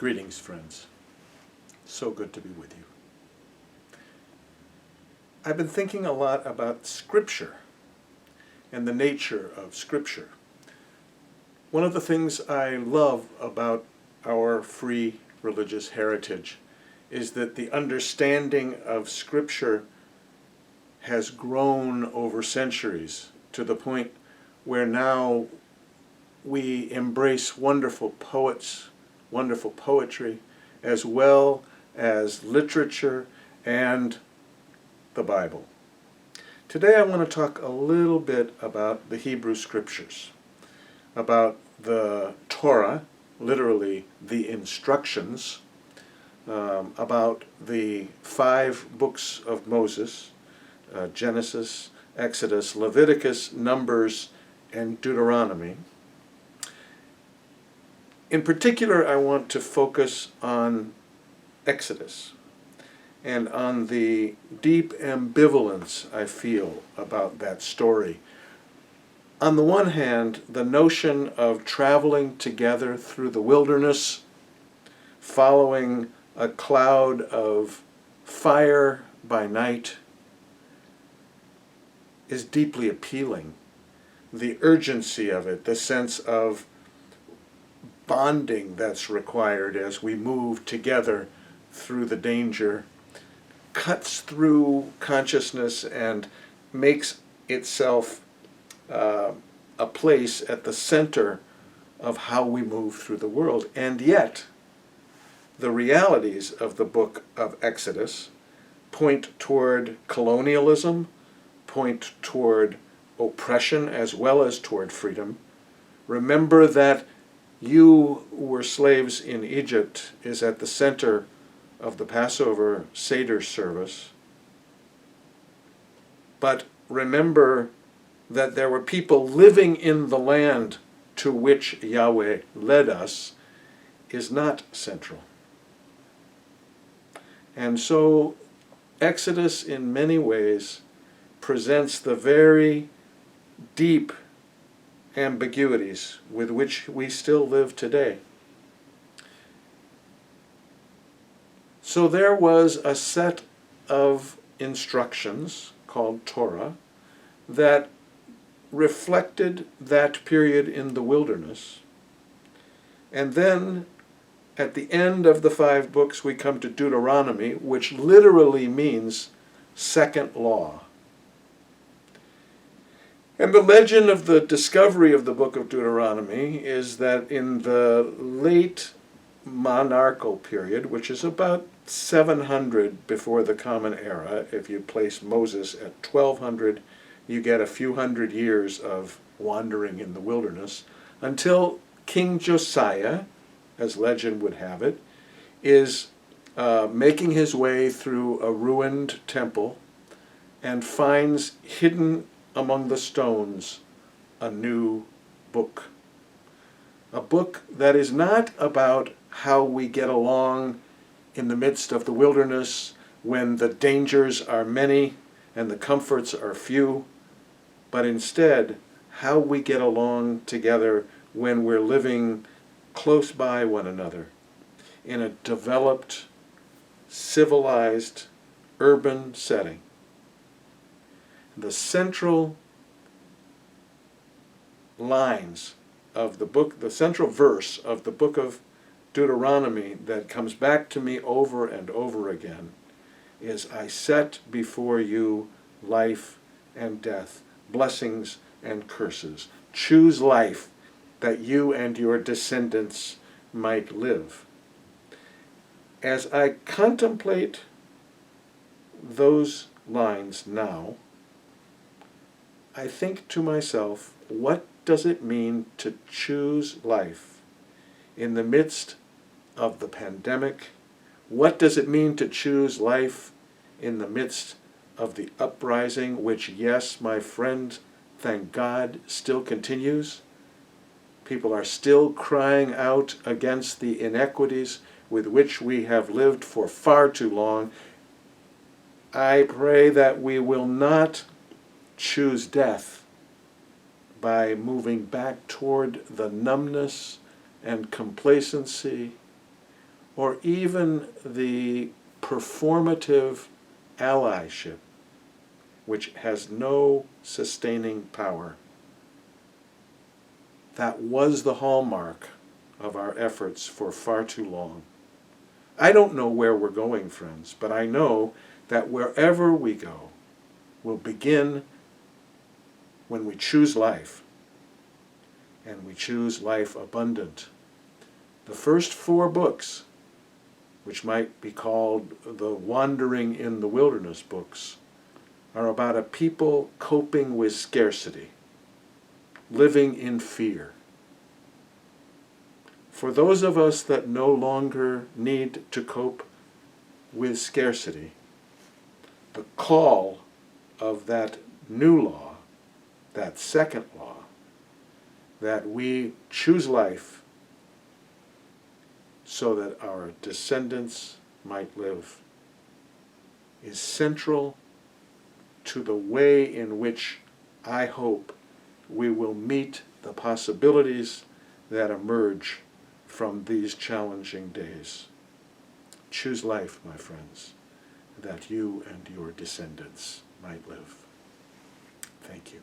Greetings, friends. So good to be with you. I've been thinking a lot about Scripture and the nature of Scripture. One of the things I love about our free religious heritage is that the understanding of Scripture has grown over centuries to the point where now we embrace wonderful poets, wonderful poetry, as well as literature and the Bible. Today I want to talk a little bit about the Hebrew Scriptures, about the Torah, literally the instructions, about the 5 books of Moses, Genesis, Exodus, Leviticus, Numbers, and Deuteronomy. In particular, I want to focus on Exodus and on the deep ambivalence I feel about that story. On the one hand, the notion of traveling together through the wilderness, following a cloud of fire by night, is deeply appealing. The urgency of it, the sense of bonding that's required as we move together through the danger, cuts through consciousness and makes itself a place at the center of how we move through the world. And yet, the realities of the book of Exodus point toward colonialism, point toward oppression as well as toward freedom. Remember that you were slaves in Egypt is at the center of the Passover Seder service. But remember that there were people living in the land to which Yahweh led us is not central. And so Exodus in many ways presents the very deep ambiguities with which we still live today. So there was a set of instructions called Torah that reflected that period in the wilderness. And then at the end of the 5 books we come to Deuteronomy, which literally means second law. And the legend of the discovery of the book of Deuteronomy is that in the late monarchical period, which is about 700 before the Common Era, if you place Moses at 1200, you get a few hundred years of wandering in the wilderness, until King Josiah, as legend would have it, is making his way through a ruined temple and finds hidden among the stones a new book. A book that is not about how we get along in the midst of the wilderness when the dangers are many and the comforts are few, but instead how we get along together when we're living close by one another in a developed, civilized, urban setting. The central lines of the book, the central verse of the book of Deuteronomy that comes back to me over and over again is, I set before you life and death, blessings and curses. Choose life that you and your descendants might live. As I contemplate those lines now, I think to myself, what does it mean to choose life in the midst of the pandemic? What does it mean to choose life in the midst of the uprising, which, yes, my friend, thank God, still continues? People are still crying out against the inequities with which we have lived for far too long. I pray that we will not choose death by moving back toward the numbness and complacency or even the performative allyship, which has no sustaining power. That was the hallmark of our efforts for far too long. I don't know where we're going, friends, but I know that wherever we go will begin when we choose life, and we choose life abundant. The first 4 books, which might be called the Wandering in the Wilderness books, are about a people coping with scarcity, living in fear. For those of us that no longer need to cope with scarcity, the call of that new law, that second law, that we choose life so that our descendants might live, is central to the way in which I hope we will meet the possibilities that emerge from these challenging days. Choose life, my friends, that you and your descendants might live. Thank you.